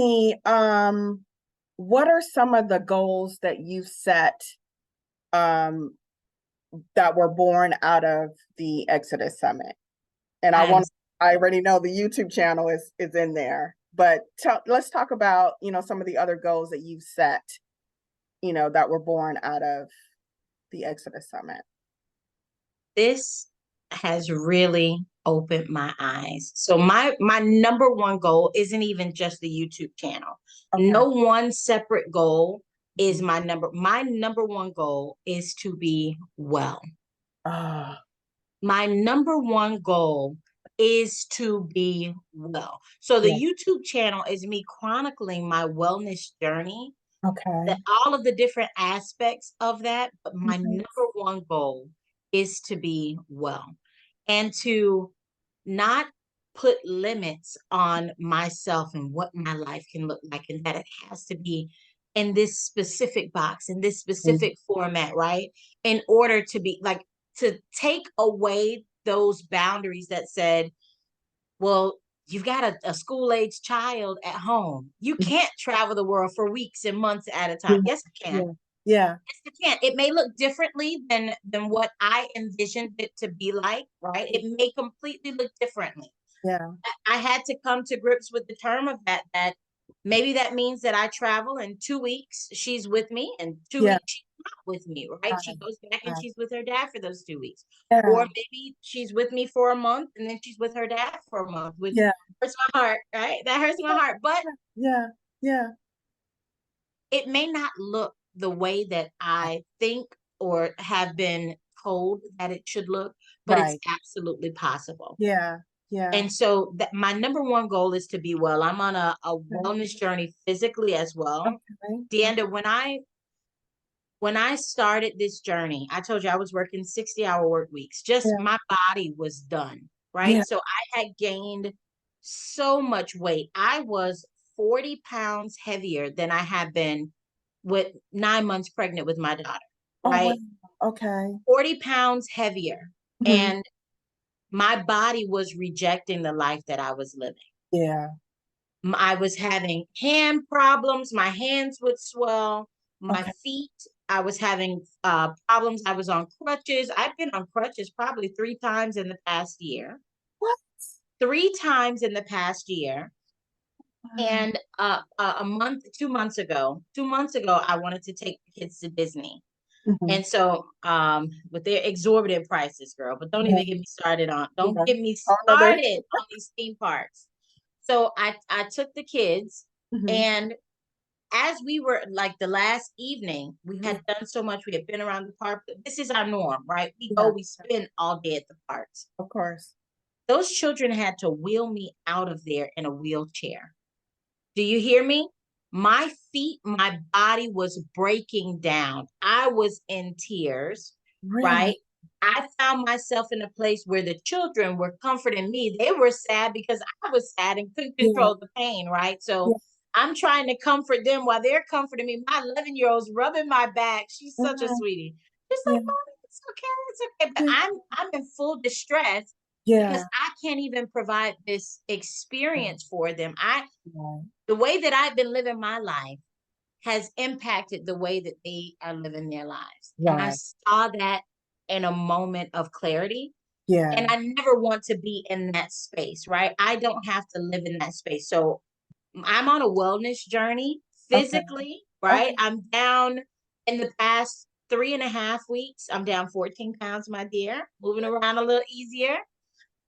me, what are some of the goals that you've set um, that were born out of the Exodus Summit? And I'm I already know the YouTube channel is in there, but let's talk about, some of the other goals that you've set, that were born out of the Exodus Summit. This has really opened my eyes. So my number one goal isn't even just the YouTube channel. Okay. No one separate goal is my number one goal is to be well. Ah, My number one goal is to be well. So the yeah. YouTube channel is me chronicling my wellness journey, that Okay. all of the different aspects of that. But my Mhm. number one goal is to be well and to not put limits on myself and what my life can look like, and that it has to be in this specific box, in this specific format, right? In order to be like, to take away those boundaries that said, well, you've got a school age child at home. You can't travel the world for weeks and months at a Yeah. time. Yes, I can. Yeah. Yeah. Yes, I can. It may look differently than what I envisioned it to be like, right? It may completely look differently. Yeah. I had to come to grips with the term of that maybe that means that I travel and 2 weeks she's with me and two Yeah. weeks she's not with me, right? She Right. goes back and Right. she's with her dad for those 2 weeks. Yeah. Or maybe she's with me for a month and then she's with her dad for a month, which Yeah. hurts my heart, right? That hurts my heart. But Yeah. Yeah. it may not look the way that I think or have been told that it should look, but it's Right. absolutely possible. Yeah. Yeah. And so that my number one goal is to be well. I'm on a Okay. wellness journey physically as well. Okay. DeAnda, when I started this journey, I told you I was working 60-hour work weeks. Just Yeah. my body was done, Yeah. right? So I had gained so much weight. I was 40 pounds heavier than I had been with 9 months pregnant with my daughter, Oh, wow. right? Okay. 40 pounds heavier. Mhm. And my body was rejecting the life that I was living. Yeah. I was having hand problems. My hands would swell. My Okay. feet, I was having problems. I was on crutches. I've been on crutches probably 3 times in the past year. What? 3 times in the past year. Wow. And a month, 2 months ago, 2 months ago, I wanted to take the kids to Disney. Mhm. And so, with their exorbitant prices, girl, but don't Yeah. even get me started on, don't Yeah. get me Oh, no, they're. started on these theme parks. So I took the kids, Mhm. and as we were like the last evening, we Yeah. had done so much. We had been around the park. This is our norm, right? We go, Yeah. we spend all day at the parks. Of course. Those children had to wheel me out of there in a wheelchair. Do you hear me? My feet, my body was breaking down. I was in tears, Really? right? I found myself in a place where the children were comforting me. They were sad because I was sad and couldn't Yeah. control the pain, right? So Yeah. I'm trying to comfort them while they're comforting me. My 11-year-old's rubbing my back. She's such a Mhm. sweetie. She's like, Yeah. Mommy, it's okay, it's okay. But Yeah. I'm in full distress because Yeah. I can't even provide this experience for them. Yeah. The way that I've been living my life has impacted the way that they are living their lives. And I Right. saw that in a moment of clarity. And Yeah. I never want to be in that space, right? I don't have to live in that space. So I'm on a wellness journey Okay. physically, right? Okay. I'm down in the past 3.5 weeks. I'm down 14 pounds, my dear, moving around a little easier.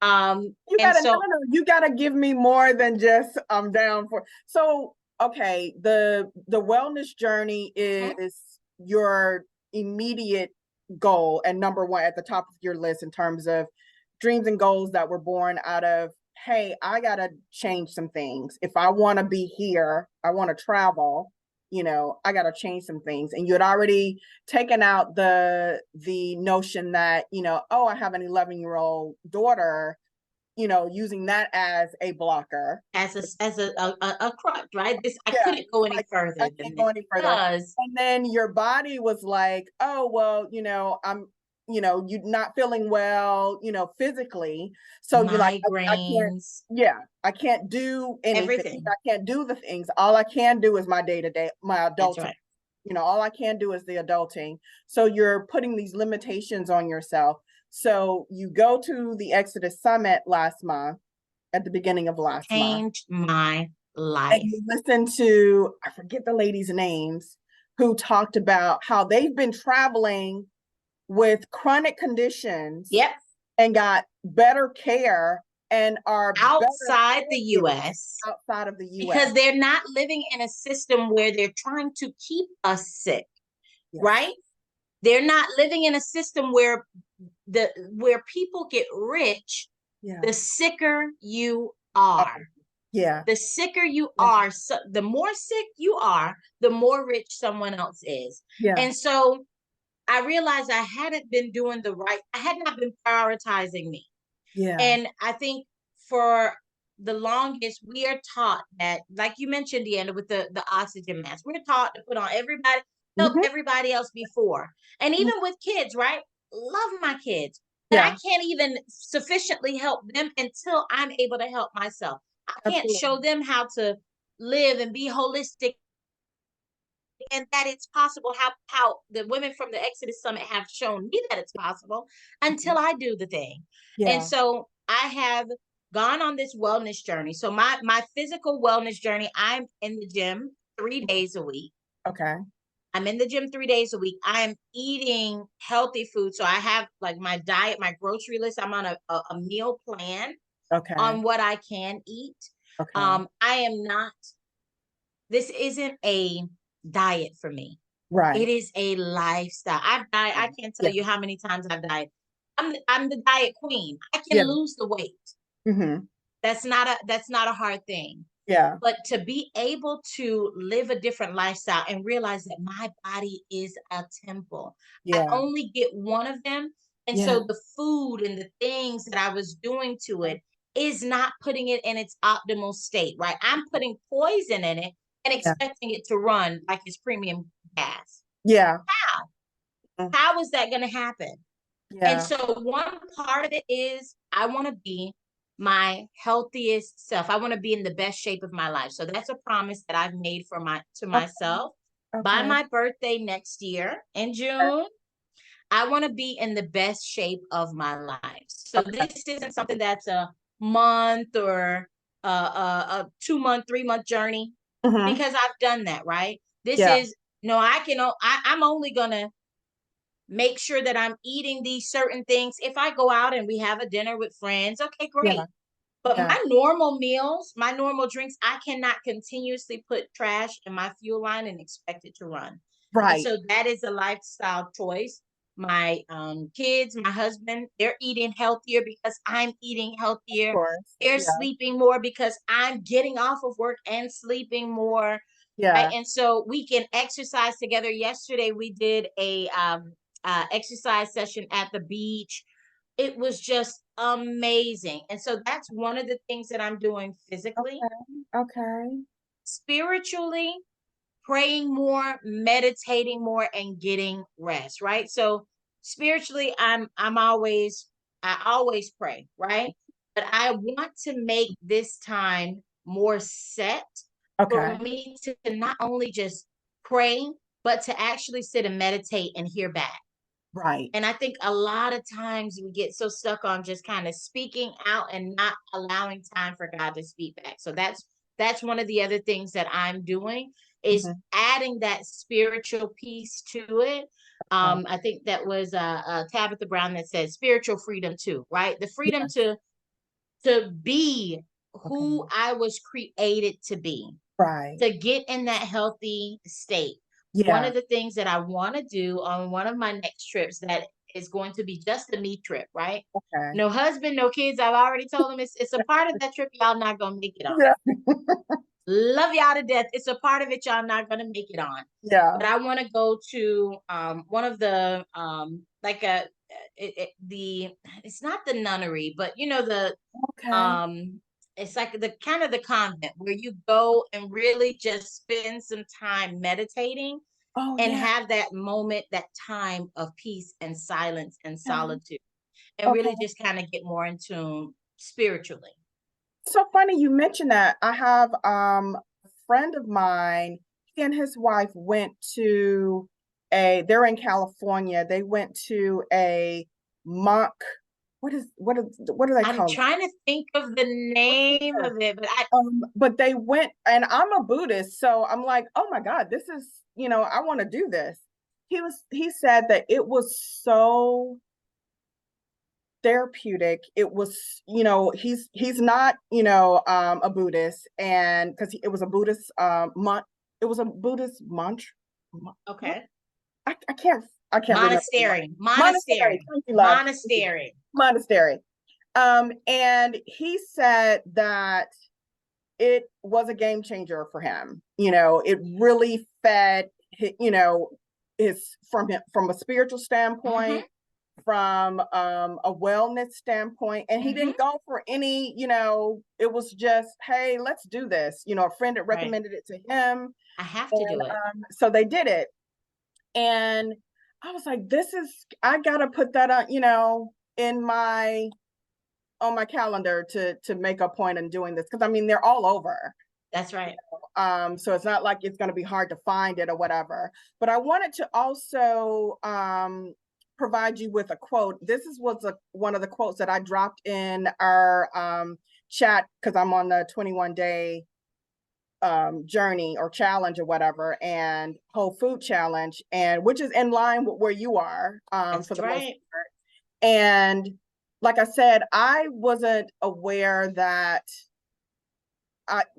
You And gotta no, so no, no. You gotta give me more than just I'm down for. So okay, the wellness journey mhm, is your immediate goal and number one at the top of your list in terms of dreams and goals that were born out of, hey, I gotta change some things. If I want to be here, I want to travel, I gotta change some things. And you had already taken out the notion that, oh, I have an 11-year-old daughter, using that as a blocker. as a crutch, right? This I Yeah, couldn't go any like I further can't than go this any further. because And then your body was like, oh, well, you're not feeling well, physically. So you're like, I can't, Migraines, yeah, I can't do anything. everything. I can't do the things. All I can do is my day-to-day, my That's adulting. right. All I can do is the adulting. So you're putting these limitations on yourself. So you go to the Exodus Summit last month, at the beginning of last month, Changed my and life. you listen to, I forget the ladies' names, who talked about how they've been traveling with chronic conditions Yep. and got better care and are better Outside the caregivers US, outside of the US. because they're not living in a system where they're trying to keep us sick, Yes. right? They're not living in a system where people get rich, Yeah. the sicker you are. Yeah. The sicker you are, so the more sick you are, the more rich someone else is. Yeah. And so I realized I had not been prioritizing me. Yeah. And I think for the longest, we are taught that, like you mentioned, DeAnda, with the oxygen mask, we're taught to put on everybody, help everybody else before. And even with kids, right? Love my kids, but I can't even sufficiently help them until I'm able to help myself. I can't show them how to live and be holistic, and that it's possible, how the women from the Exodus Summit have shown me that it's possible, until I do the thing. And so I have gone on this wellness journey. So my physical wellness journey, I'm in the gym 3 days a week. Okay. I'm in the gym 3 days a week. I am eating healthy food. So I have like my diet, my grocery list. I'm on a meal plan on what I can eat. Okay. I am not, this isn't a diet for me. Right. It is a lifestyle. I've died. I can't tell you how many times I've died. I'm the diet queen. I can lose the weight. Mm-hmm. That's not a hard thing. Yeah. But to be able to live a different lifestyle and realize that my body is a temple. I only get one of them. And so the food and the things that I was doing to it is not putting it in its optimal state, right? I'm putting poison in it and expecting it to run like it's premium gas. Yeah. How is that going to happen? And Yeah. so one part of it is I want to be my healthiest self. I want to be in the best shape of my life. So that's a promise that I've made to myself. By my birthday next year in June, I want to be in the best shape of my life. So this isn't something that's a month or a 2 month, 3 month journey, because I've done that, right? This is, no, I'm only gonna make sure that I'm eating these certain things. If I go out and we have a dinner with friends, okay, great. But my normal meals, my normal drinks, I cannot continuously put trash in my fuel line and expect it to run. Right. And so that is a lifestyle choice. My kids, my husband, they're eating healthier because I'm eating healthier. They're sleeping more because I'm getting off of work and sleeping more. Right? And so we can exercise together. Yesterday we did a exercise session at the beach. It was just amazing. And so that's one of the things that I'm doing physically. Okay. Spiritually, praying more, meditating more, and getting rest, right? So spiritually, I always pray, right? But I want to make this time more set for me to not only just pray, but to actually sit and meditate and hear back. Right. And I think a lot of times we get so stuck on just kind of speaking out and not allowing time for God to speak back. So that's one of the other things that I'm doing, is adding that spiritual piece to it. I think that was Tabitha Brown that said spiritual freedom too, right? The freedom to be who I was created to be, Right. to get in that healthy state. One of the things that I want to do on one of my next trips, that is going to be just a me trip, right? No husband, no kids. I've already told them it's a part of that trip y'all not gonna make it on. Love y'all to death. It's a part of it y'all not gonna make it on. But I want to go to one of the like it's not the nunnery, but it's like the kind of the convent where you go and really just spend some time meditating Oh and yeah. have that moment, that time of peace and silence and Okay. solitude, and Okay. really just kind of get more in tune spiritually. So funny you mentioned that. I have a friend of mine, he and his wife went to they're in California. They went to a monk, what do they I'm call it? trying to think of the What's the name word? of it, but I But they went, and I'm a Buddhist, so I'm like, oh my God, this is, I want to do this. He said that it was so therapeutic. It was, he's not, a Buddhist, and because it was a Buddhist it was a Buddhist mantra. What? okay. I can't remember the word. Monastery, Monastery. monastery, Thank you, love. Thank you. monastery. Monastery. And he said that it was a game changer for him. It really fed, his from a spiritual standpoint, Mm-hmm, from a wellness standpoint, and he mm-hmm. didn't go for any, it was just, hey, let's do this. A friend had Right. recommended it to him, I have to and do it. so they did it, and I was like, I gotta put that on, in my on my calendar to make a point in doing this, because I mean they're all over. That's right. So it's not like it's going to be hard to find it or whatever. But I wanted to also provide you with a quote. This was one of the quotes that I dropped in our chat, because I'm on the 21-day journey or challenge or whatever, and whole food challenge, and which is in line with where you are That's for the most right. part. And like I said, I wasn't aware that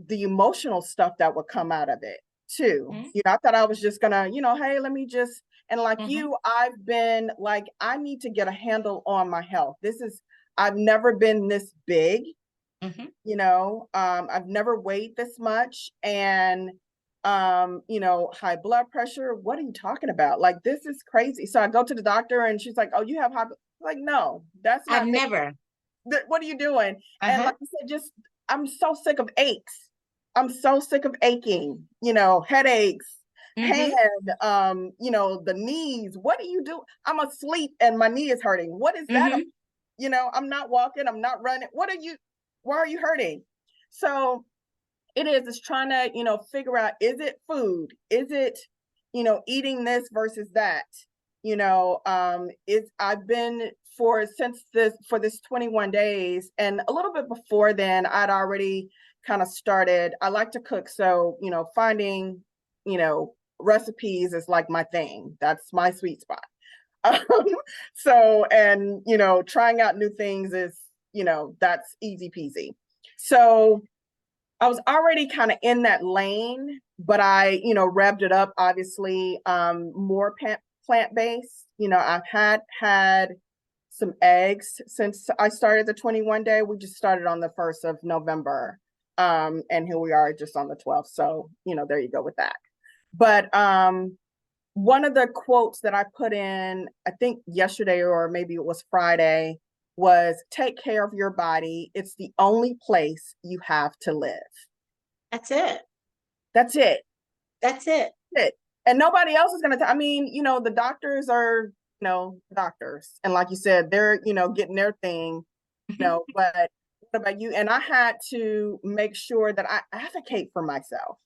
the emotional stuff that would come out of it too. Mm-hmm, I thought I was just gonna, hey, let me just, and like mm-hmm, you, I've been like, I need to get a handle on my health. I've never been this big, mm-hmm. I've never weighed this much. And high blood pressure. What are you talking about? Like, this is crazy. So I go to the doctor and she's like, oh, you have high, like, no, that's I've not me. never. What are you doing? And Uh-huh. like I said, just, I'm so sick of aches. I'm so sick of aching, headaches, hand, Mm-hmm, the knees. What do you do? I'm asleep and my knee is hurting. What is that? mm-hmm. I'm not walking, I'm not running. Why are you hurting? So it's trying to, figure out, is it food? Is it, eating this versus that? I've been for this 21 days, and a little bit before then, I'd already kind of started. I like to cook, so finding, recipes is like my thing. That's my sweet spot. Um, so, and trying out new things is, that's easy peasy. So I was already kind of in that lane, but I, revved it up, obviously, more plant-based. I've had some eggs since I started the 21 day. We just started on the 1st of November. And here we are just on the 12th. So, there you go with that. But one of the quotes that I put in, I think yesterday or maybe it was Friday, was take care of your body. It's the only place you have to live. That's it. That's it. That's it. That's it. And nobody else is going to, I mean, the doctors are, doctors. And like you said, they're, getting their thing, Mm-hmm. but what about you? And I had to make sure that I advocate for myself.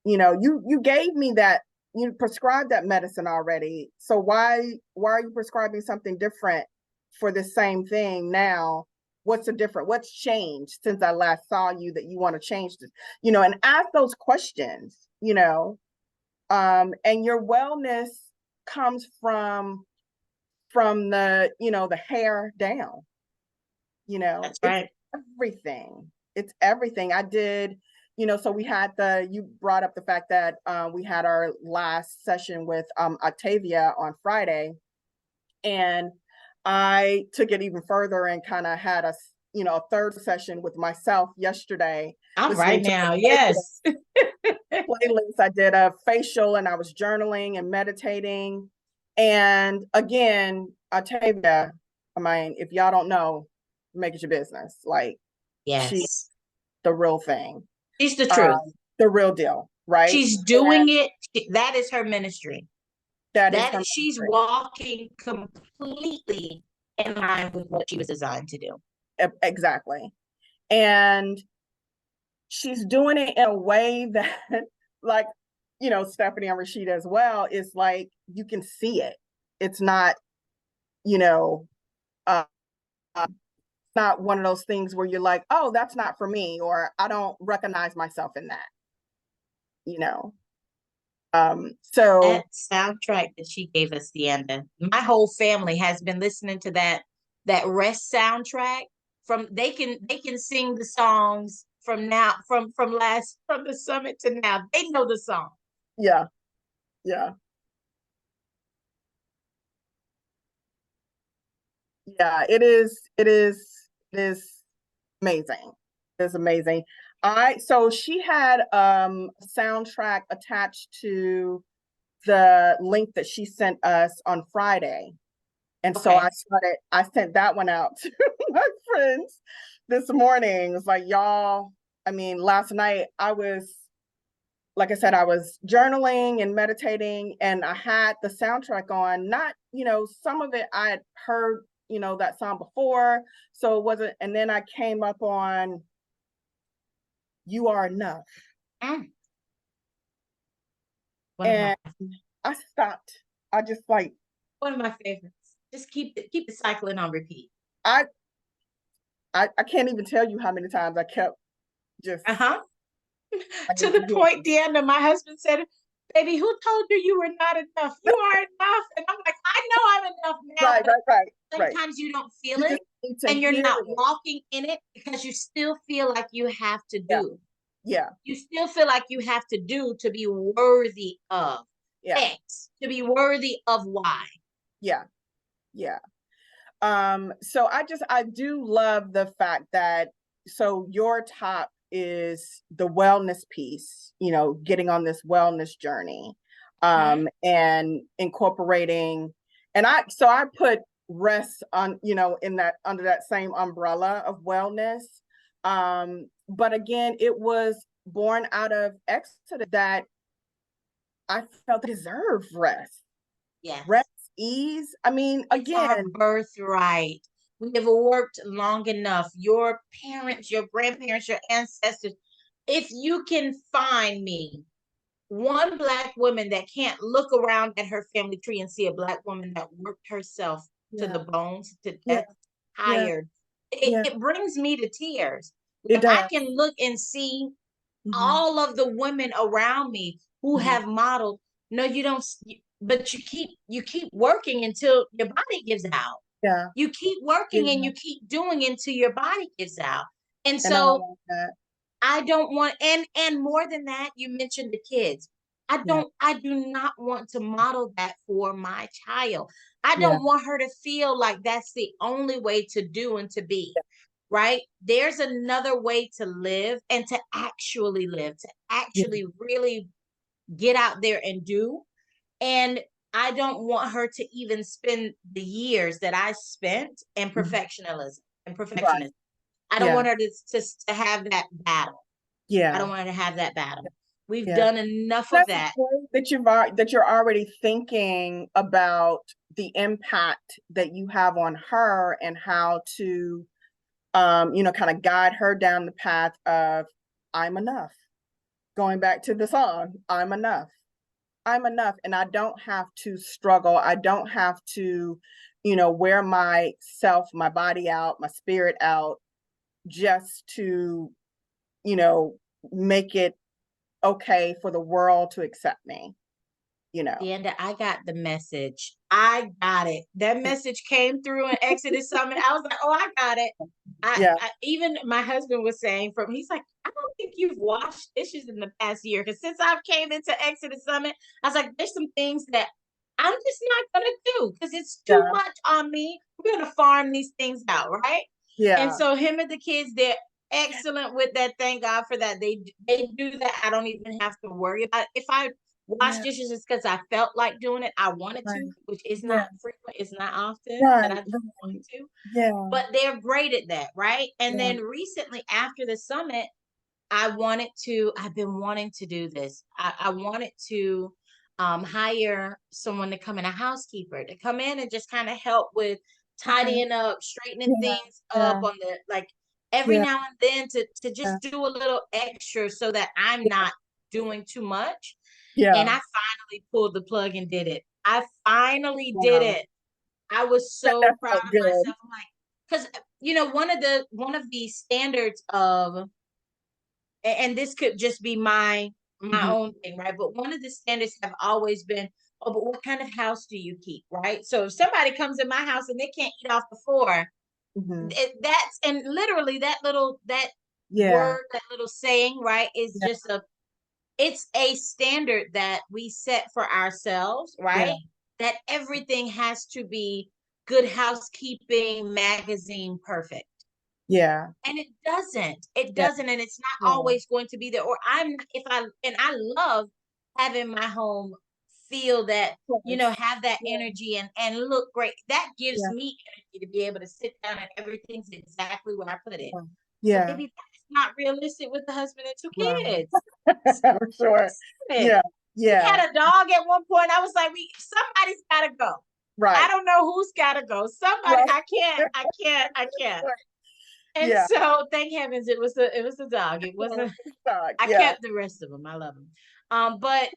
You gave me that, you prescribed that medicine already. So why are you prescribing something different for the same thing now? What's the different? What's changed since I last saw you that you want to change this? And ask those questions, and your wellness comes from the hair down. That's It's right. everything. It's everything. I did, so we had you brought up the fact that we had our last session with Octavia on Friday, and I took it even further and kind of had a third session with myself yesterday, All right listening to now. a Yes. playlist. I did a facial and I was journaling and meditating. And again, Octavia, I mean, if y'all don't know, make it your business. Like, she, Yes. the real thing, She's the truth. the real deal, right? She's doing it. That is her ministry. That is her She's ministry. walking completely in line with what she was designed to do. Exactly. And she's doing it in a way that, like, Stephanie and Rashida as well, is like, you can see it. It's not, you know, uh, not one of those things where you're like, oh, that's not for me, or I don't recognize myself in that, you know. So That soundtrack that she gave us, DeAnda, my whole family has been listening to that rest soundtrack. From they can sing the songs from now from the summit to now. They know the song. yeah, yeah, yeah. It is amazing. It's amazing. So she had a soundtrack attached to the link that she sent us on Friday. And so Okay. I sent that one out to my friends this morning. It's like, y'all, I mean, last night like I said, I was journaling and meditating, and I had the soundtrack on. Not, some of it I had heard, that song before. So it wasn't, and then I came up on You Are Enough. Mm. And I stopped. I just like, one of my favorites. Just keep it cycling on repeat. I I can't even tell you how many times I kept just Uh-huh. To the point, DeAnda, my husband said, baby, who told you you were not enough? You are enough. And I'm like, I know I'm enough now. Right. Sometimes you don't feel You it just need to and you're hear not it. walking in it because you still feel like you have to do. Yeah. You still feel like you have to do to be worthy of X, to be worthy of Y. Yeah. So I do love the fact that, so your top is the wellness piece, getting on this wellness journey, and incorporating, and I put rest on, in that, under that same umbrella of wellness. But again, it was born out of Exodus that I felt deserve rest. Yes. Rest, ease. I mean, it's our birthright. We have worked long enough. Your parents, your grandparents, your ancestors. If you can find me one Black woman that can't look around at her family tree and see a Black woman that worked herself to the bones, to death, tired, it brings me to tears. It When I does. can look and see all of the women around me who have modeled, no, you don't, but you keep working until your body gives out. Yeah. You keep working and you keep doing until your body gives out. And And I don't so want that. I don't want, and more than that, you mentioned the kids. I do not want to model that for my child. I don't want her to feel like that's the only way to do and to be. Right? There's another way to live and to actually live, to actually really get out there and do. And I don't want her to even spend the years that I spent in perfectionism and perfectionism. I don't want her to have that battle. I don't want her to have that battle. We've done enough of that. That you're already thinking about the impact that you have on her and how to, kind of guide her down the path of I'm enough. Going back to the song, I'm enough. I'm enough, and I don't have to struggle. I don't have to, wear myself, my body out, my spirit out, just to, make it okay for the world to accept me. DeAnda, I got the message. I got it. That message came through in Exodus Summit. I was like, oh, I got it. Even my husband was saying he's like, I don't think you've washed dishes in the past year. Because since I've came into Exodus Summit, I was like, there's some things that I'm just not gonna do because it's too much on me. We're gonna farm these things out, right? And so him and the kids, they're excellent with that. Thank God for that. They do that. I don't even have to worry about it. If I wash dishes is because I felt like doing it. I wanted to, which is not frequent. It's not often that I just want to. Yeah. But they're great at that, right? And then recently after the summit, I've been wanting to do this. I wanted to hire someone to come in, a housekeeper to come in and just kind of help with Okay. tidying up, straightening Yeah. things up Yeah. on the, like, every Yeah. now and then to Yeah. just do a little extra so that I'm Yeah. not doing too much. And Yeah. I finally pulled the plug and did it. I finally did Wow. it. I was so That proud felt of good. myself. I'm like, because one of the standards of, and this could just be my Mhm. own thing, right? But one of the standards have always been, oh, but what kind of house do you keep, right? So if somebody comes in my house and they can't eat off the floor, Mhm. that's, and literally that Yeah. word, that little saying, right, is Yeah. just it's a standard that we set for ourselves, Yeah. right? That everything has to be Good Housekeeping magazine perfect. Yeah. And it Yeah. doesn't, and it's not Yeah. always going to be there. Or I love having my home feel that, Of course. have that Yeah. energy and look great. That gives Yeah. me energy to be able to sit down and everything's exactly where I put it. Yeah. So Yeah. maybe that's not realistic with the husband and two Right. kids. For sure. It. Yeah. We Yeah. had a dog at one point. I was like, somebody's gotta go. I Right. don't know who's gotta go. Somebody, Right. I can't. And Yeah. so thank heavens it was the dog. It wasn't. Dog. I Yeah. kept the rest of them. I love them. But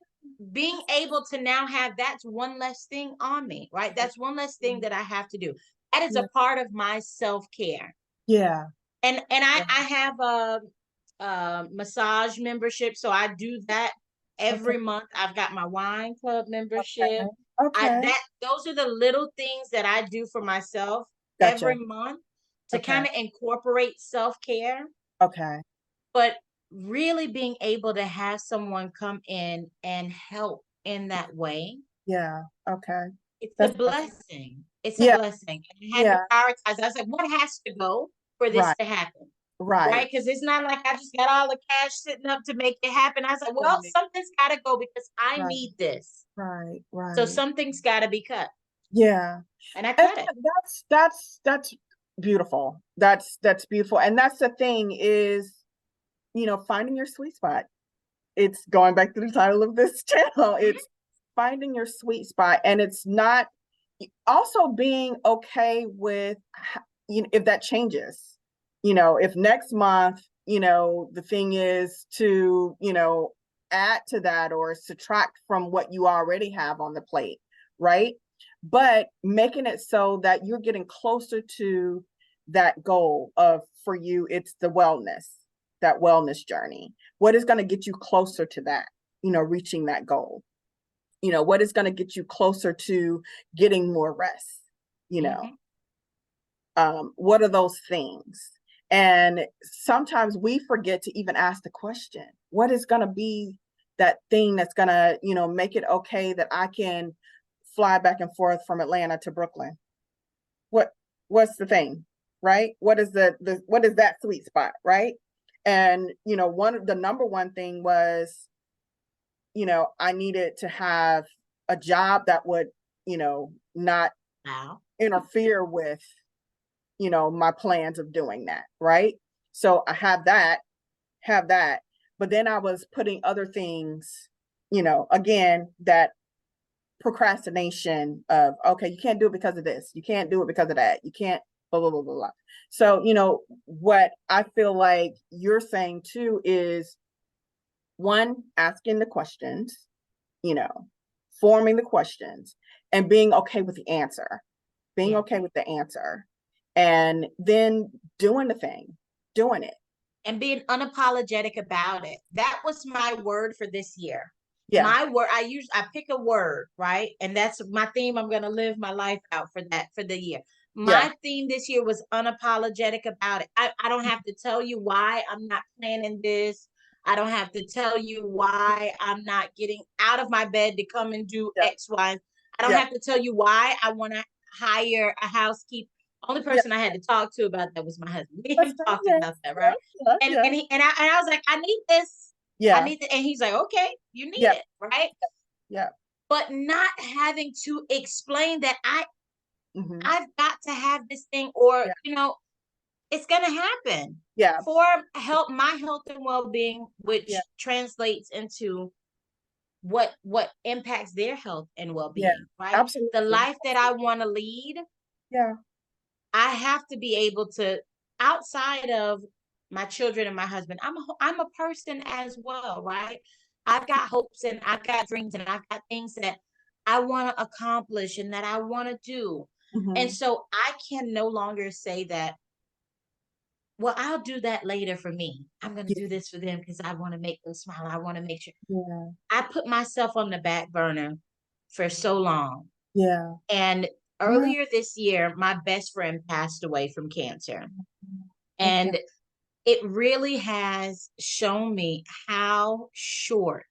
being able to now have, that's one less thing on me, right? That's one less thing that I have to do. That is a Yeah. part of my self-care. Yeah. And I Yeah. I have a massage membership, so I do that Okay. every month. I've got my wine club membership. Okay. Okay. Those are the little things that I do for myself Gotcha. every month to Okay. kind of incorporate self-care. Okay. But really being able to have someone come in and help in that way, Yeah. Okay. it's a That's awesome. blessing. It's a Yeah. blessing. And I had to Yeah. prioritize. I was like, what has to go for this Right. to happen? Right. Right? Because it's not like I just got all the cash sitting up to make it happen. I was like, well, Right. something's got to go because I Right. need this. Right. So Right. something's got to be cut. Yeah. And I And cut it. that's beautiful. That's beautiful. And that's the thing is, finding your sweet spot. It's going back to the title of this channel. Mhm. It's finding your sweet spot. And it's not also being okay with if that changes. If next month, the thing is to, add to that or subtract from what you already have on the plate, right? But making it so that you're getting closer to that goal of, for you, it's that wellness journey. What is going to get you closer to that, reaching that goal? What is going to get you closer to getting more rest? You know, Mhm. what are those things? And sometimes we forget to even ask the question, what is going to be that thing that's going to, make it okay that I can fly back and forth from Atlanta to Brooklyn? What's the thing, right? What is what is that sweet spot, right? And the number one thing was, I needed to have a job that would, not Wow. interfere with, my plans of doing that, right? So I have that, but then I was putting other things, again, that procrastination of, okay, you can't do it because of this, you can't do it because of that, you can't, blah blah blah blah blah. So what I feel like you're saying too is, one, asking the questions, you know forming the questions, and being okay with the answer, Yeah. and then doing the thing, doing it. And being unapologetic about it. That was my word for this year. Yeah. My word, I pick a word, right? And that's my theme. I'm gonna live my life out for that for the year. Yeah. My theme this year was unapologetic about it. I don't have to tell you why I'm not planning this. I don't have to tell you why I'm not getting out of my bed to come and do Yeah. X, Y. I don't Yeah. have to tell you why I want to hire a housekeeper. Only Yeah. person I had to talk to about that was my husband. Me and That's him right. talked Yeah. about that, right? Yeah. And Yeah. and he and I was like, I need this. I Yeah. need it. And he's like, okay, you need Yeah. it, right? Yeah. But not having to explain that Hmm. I've got to have this thing, or Yeah. it's gonna happen Yeah. for my health and well-being, Yeah. which translates into what impacts their health and Yeah, well-being, right? The absolutely. life that I want to lead, Yeah. I have to be able to, outside of my children and my husband, I'm a person as well, right? I've got hopes and I've got dreams and I've got things that I want to accomplish and that I want to do. And Mm-hmm. so I can no longer say that, well, I'll do that later for me. I'm going to Yeah. do this for them because I want to make them smile. I want to make sure. Yeah. I put myself on the back burner for so long. Yeah. And Yeah. earlier this year, my best friend passed away from cancer. Okay. And it really has shown me how short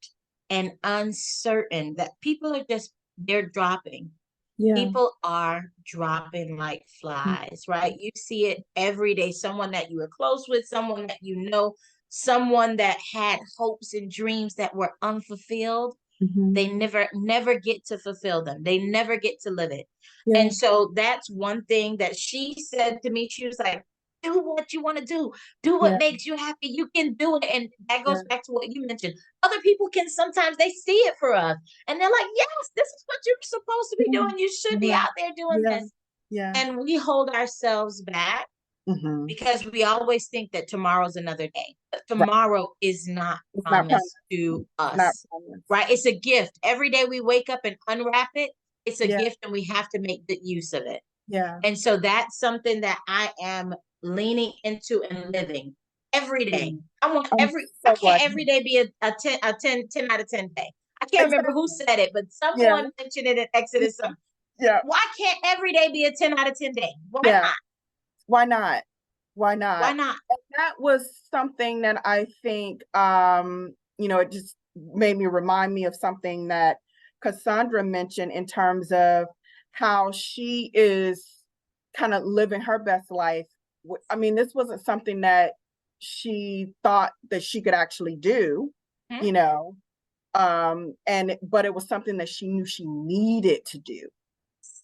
and uncertain that people are just, they're dropping. Yeah. People are dropping like flies, right? You see it every day. Someone that you were close with, someone that you know, someone that had hopes and dreams that were unfulfilled. Mm-hmm. They never get to fulfill them. They never get to live it. Yeah. And so that's one thing that she said to me. She was like, do what you want to do what Yeah. makes you happy. You can do it. And that Yeah. goes back to what you mentioned. Other people can sometimes, they see it for us and they're like, yes, this is what you're supposed to be Yeah. doing. You should be Yeah. out there doing Yeah. this. Yeah. And we hold ourselves back Mm-hmm. because we always think that tomorrow's another day. But Right. tomorrow is not It's not promised. promised to It's not us, promised. right? It's a gift. Every day we wake up and unwrap it, it's a Yeah. gift and we have to make good use of it. Yeah. And so that's something that I am leaning into and living every day. Mm. I I'm so can't glad. every day be a 10 out of 10 day. I can't remember who Exactly. said it, but Yeah. someone mentioned it in Exodus. Yeah. Why can't every day be a 10 out of 10 day? Why Yeah. not? Why not? Why Why not? not? And that was something that I think, it just made me remind me of something that Cassandra mentioned in terms of how she is kind of living her best life. I mean, this wasn't something that she thought that she could actually do, Hmm? you know, but it was something that she knew she needed to do,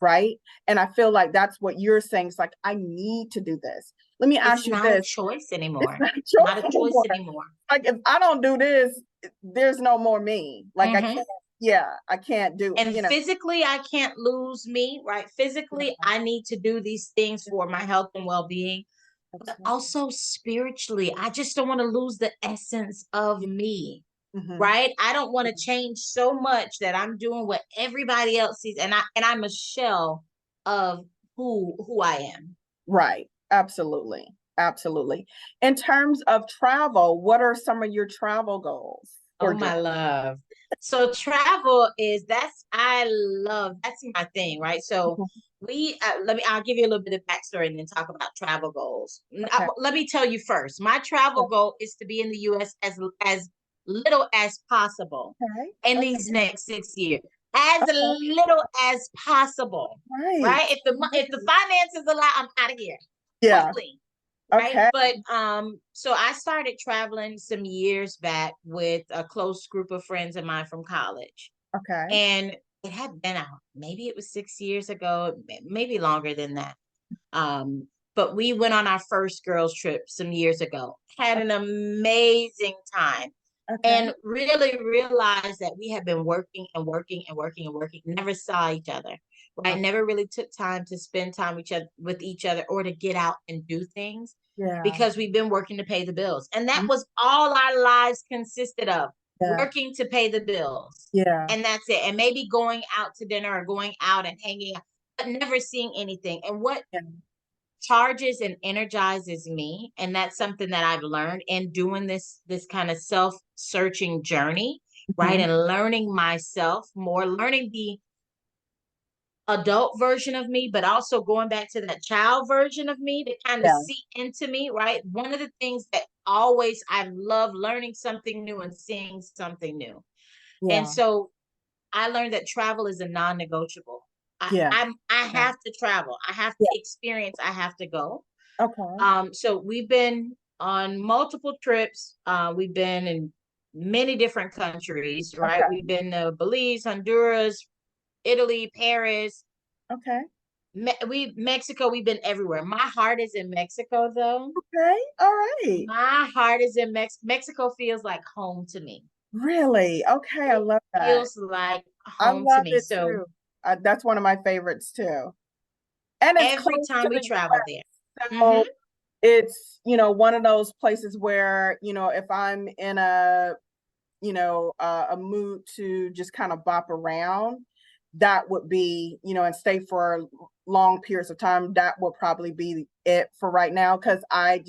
right? And I feel like that's what you're saying. It's like, I need to do this. Let me It's ask you not a this. choice It's anymore. not a Not a choice choice anymore. anymore. Like, if I don't do this, there's no more me. Like, I Hmm. can't, yeah, I can't do, And physically, I can't lose me, right? Physically, yeah, I need to do these things for my health and well being. But absolutely. also spiritually, I just don't want to lose the essence of Yeah. me, Mm-hmm. right? I don't want Yeah. to change so much that I'm doing what everybody else sees, and I'm a shell of who I am. Right. Absolutely. Absolutely. In terms of travel, what are some of your travel goals or Oh dreams? my love. So travel is that's my thing, right? So Mhm. I'll give you a little bit of backstory and then talk about travel goals. Okay. Let me tell you first, my travel goal is to be in the US as little as possible Okay. in Okay. these next 6 years. As Okay. little as possible. Right. Right? If the finances allow, I'm out of here Yeah. quickly, right? Okay. But so I started traveling some years back with a close group of friends of mine from college. Okay. And it had been out, maybe it was 6 years ago, maybe longer than that. But we went on our first girls trip some years ago, had an amazing time, Okay. and really realized that we had been working and working and working and working, never saw each other, right? Okay. Never really took time to spend time with each other or to get out and do things Yeah. because we've been working to pay the bills. And that was all our lives consisted of, Yeah. working to pay the bills. Yeah. And that's it. And maybe going out to dinner or going out and hanging out, but never seeing anything. And what Yeah. charges and energizes me, and that's something that I've learned in doing this kind of self-searching journey, right? Mhm. And learning myself more, learning the adult version of me, but also going back to that child version of me to kind of Yeah. see into me, right? One of the things that always I've loved learning something new and seeing something new. And Yeah. so I learned that travel is a non-negotiable. Yeah. I Yeah. have to travel. I have to Yeah. experience. I have to go. Okay. So we've been on multiple trips. We've been in many different countries, right? Okay. We've been to Belize, Honduras, Italy, Paris, Okay. Mexico. We've been everywhere. My heart is in Mexico, though. Okay. All right. My heart is in Mexico. Feels like home to me. Really? Okay, I It love that. feels like I home to love me. it So too. That's one of my favorites too. And it's every close time to we the travel there. US. Hmm. So it's, one of those places where, if I'm in a mood to just kind of bop around, that would be, and stay for long periods of time, that would probably be it for right now. Cause I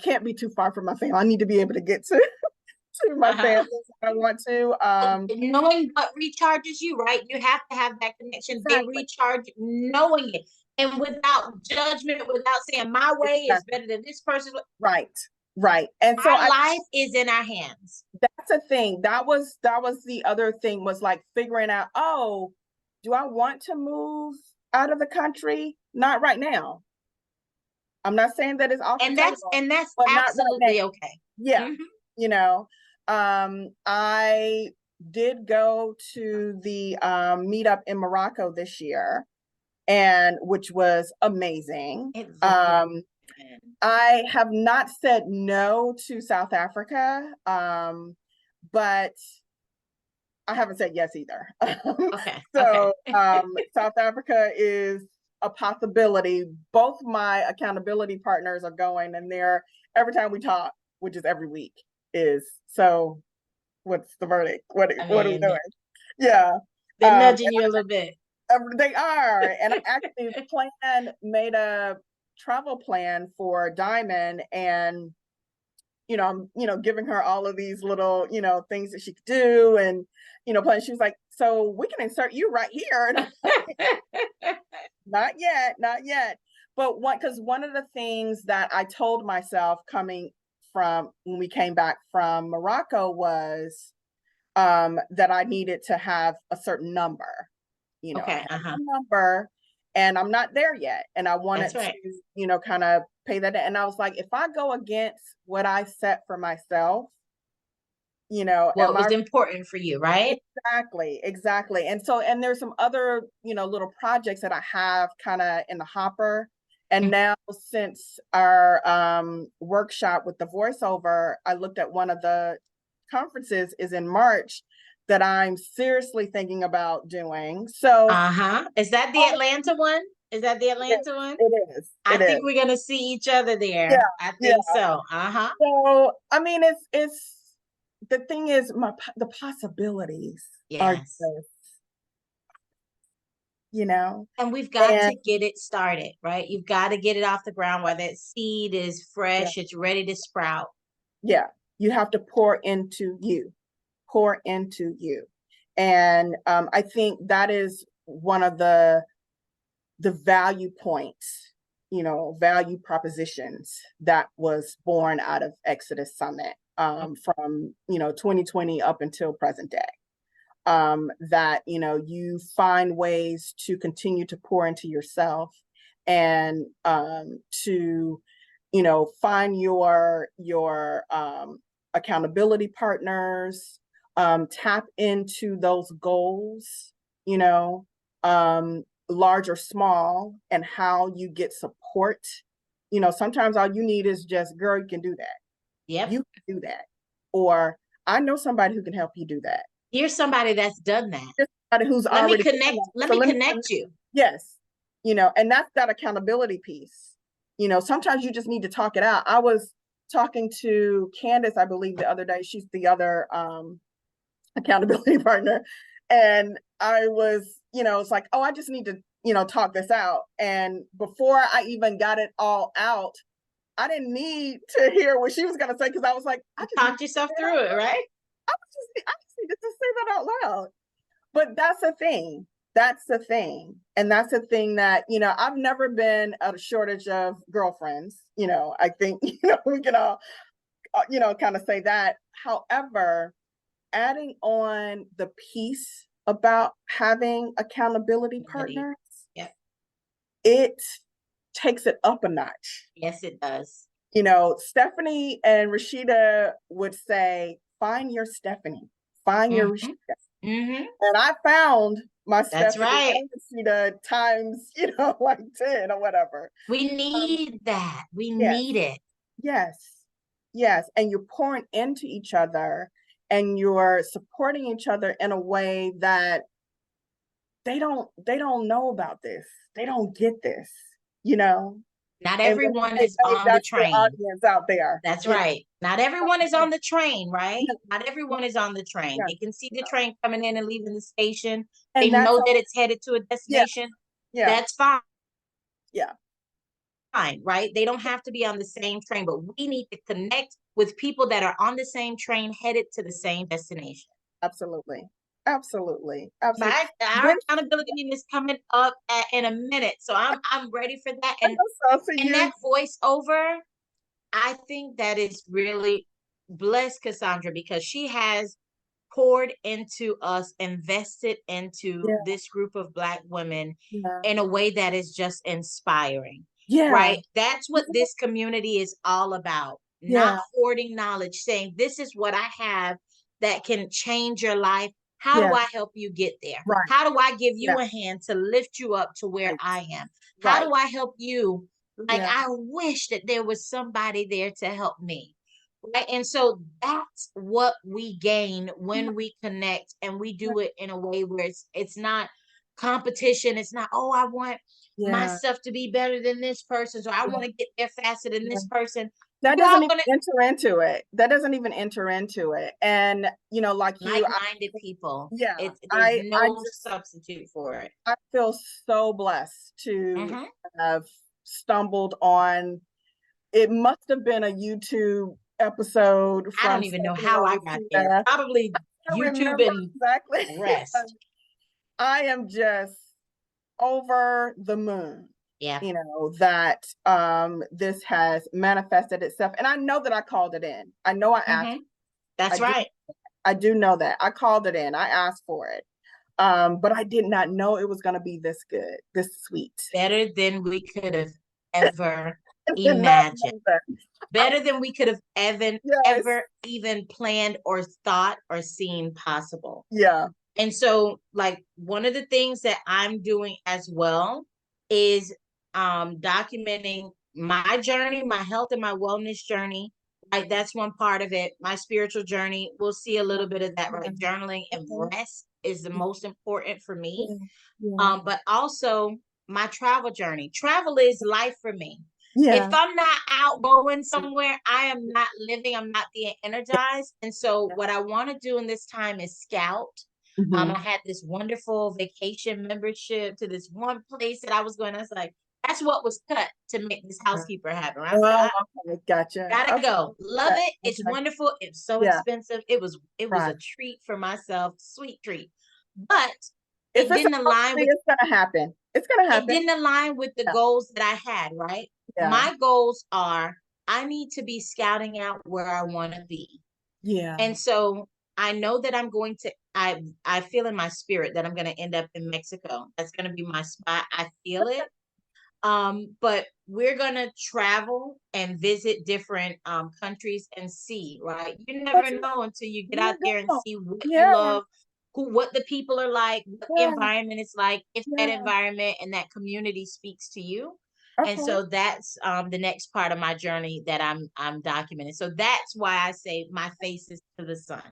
can't be too far from my family. I need to be able to get to, to my family if I want to. Knowing what recharges you, right? You have to have that connection. They Exactly. recharge knowing it and without judgment, without saying my way is Exactly. better than this person's way. Right. Right. And so Our life is in our hands. that's a thing. That was the other thing, was like figuring out, oh, do I want to move out of the country? Not right now. I'm not saying that it's off the And that's table, and that's but not right now. absolutely okay. Yeah. Hmm. You know, I did go to the meetup in Morocco this year, and which was amazing. It really is. I have not said no to South Africa, but I haven't said yes either. Okay. Okay. So South Africa is a possibility. Both my accountability partners are going, and they're every time we talk, which is every week, is so. What's the verdict? I What are we mean, doing? Yeah, they're nudging you a little bit. they are, and I actually made a travel plan for Diamond, and I'm, giving her all of these little, things that she could do. And, plan. She was like, so we can insert you right here. And I'm like, not yet, not yet. But because one of the things that I told myself coming from when we came back from Morocco was that I needed to have a certain number, I Okay. have Uh-huh. a number and I'm not there yet. And I That's wanted to, right. kind of pay that. And I was like, if I go against what I set for myself, What am was I important for you, right? exactly, exactly. And so, and there's some other, little projects that I have kind of in the hopper. And Mhm. now since our workshop with the voiceover, I looked at one of the conferences is in March that I'm seriously thinking about doing. So Uh-huh. Is that the oh, Atlanta one? Is that the it Atlanta one? is, I it is. think we're gonna see each other Yeah, there. I yeah. think so. Uh-huh. So I mean, it's the thing is the possibilities are Yes. just, you know, And we've got and to get it started, right? You've got to get it off the ground while that seed is yeah, fresh, it's ready to sprout. yeah, you have to pour into you. And I think that is one of the value points, value propositions that was born out of Exodus Summit from 2020 up until present day. That you find ways to continue to pour into yourself and to find your accountability partners, tap into those goals, large or small, and how you get support. Sometimes all you need is just, girl, you can do that. Yep. You can do that. Or I know somebody who can help you do that. Here's somebody that's done that. There's somebody who's Let me already done connect, that. let So me let me connect you. yes. And that's that accountability piece. Sometimes you just need to talk it out. I was talking to Candace, I believe, the other day. She's the other accountability partner. And I was, it's like, oh, I just need to, talk this out. And before I even got it all out, I didn't need to hear what she was going to say, because I was like, I You just need talked to yourself say through it, right? I just need to say that out loud. But that's the thing. That's the thing. And that's the thing that, I've never been at a shortage of girlfriends. I think, we can all, kind of say that. However, adding on the piece about having accountability Buddy. partners, Yep. it takes it up a notch. Yes, it does. Stephanie and Rashida would say, find your Stephanie, find your Mm-hmm. Rashida. Mm-hmm. And I found my That's Stephanie right. and Rashida times, like 10 or whatever. We Um, need that. We yes, need it. yes, yes. And you're pouring into each other. and you're supporting each other in a way that they don't know about this. They don't get this, you know. Not And when everyone they is on the that's your train. audience out there. That's You know? right. Not everyone is on the train, right? Not everyone is on the train. Yeah. They can see the train coming in and leaving the station. They And that's know that it's headed to a yeah, destination. yeah, That's fine, yeah, right? They don't have to be on the same train, but we need to connect with people that are on the same train headed to the same destination. absolutely. Absolutely. Absolutely. Our This accountability meeting is coming up in a minute. So I'm ready for that. And so for you, that voiceover, I think that is really blessed Cassandra because she has poured into us, invested into yeah, this group of Black women yeah, in a way that is just inspiring, yeah, right? That's what this community is all about. Not yeah, hoarding knowledge, saying, this is what I have that can change your life. How do yeah, I help you get there? right, How do I give yeah, you a hand to lift you up to where right, I am? How right, do I help you? Like, yeah, I wish that there was somebody there to help me. Right. And so that's what we gain when we connect and we do it in a way where it's not competition. It's not, oh, I want my yeah, stuff to be better than this person's, or I yeah, want to get there faster than yeah. this person. That We're doesn't all even gonna enter into it. That doesn't even enter into it. And you know, like you, like-minded people. yeah, There's I no just substitute for it. I feel so blessed to Hmm. have stumbled on. It must have been a YouTube episode I from don't even know something how I on got there. CNN. Probably I YouTube remember and exactly. the rest. I am just over the moon, Yeah. you know, that this has manifested itself. And I know that I called it in. I know I asked. Hmm. That's I do right. I do know that. I called it in. I asked for it. But I did not know it was gonna be this good, this sweet. Better than we could have ever I did not imagined. know that. Better than we could have Yes. ever even planned or thought or seen possible. Yeah. And so, like, one of the things that I'm doing as well is documenting my journey, my health and my wellness journey. Right, that's one part of it. My spiritual journey, we'll see a little bit of that. Right, journaling and rest is the most important for me. Yeah. Yeah. But also my travel journey. Travel is life for me. If Yeah. I'm not out going somewhere, I am not living, I'm not being energized. And so, what I want to do in this time is scout. Mhm. I had this wonderful vacation membership to this one place that I was going. I was like, that's what was cut to make this housekeeper happen. I said, Oh, I okay. Gotcha. gotta Okay. go. Love Okay. it. It's Okay. wonderful. It's so Yeah. expensive. It was Right. a treat for myself, sweet treat. But If it it's didn't supposed to align be, with it's gonna happen. It's gonna it happen. didn't align with the Yeah. goals that I had, right? Yeah. My goals are I need to be scouting out where I want to be. Yeah. And so I know that I'm going to I feel in my spirit that I'm going to end up in Mexico. That's going to be my spot. I feel it. But we're going to travel and visit different countries and see, right? You That's never it. know until you get You out there and know. see what you Yeah. love, what the people are like, what the Yeah. environment is like, if that Yeah. environment and that community speaks to you. And Okay. so that's the next part of my journey that I'm documenting. So that's why I say my face is to the sun,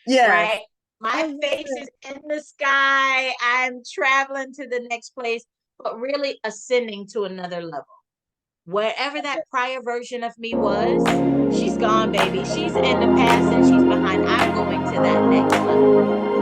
Yes. right? I My love face it. is in the sky. I'm traveling to the next place, but really ascending to another level. Wherever that prior version of me was, she's gone, baby. She's in the past and she's behind. I'm going to that next level.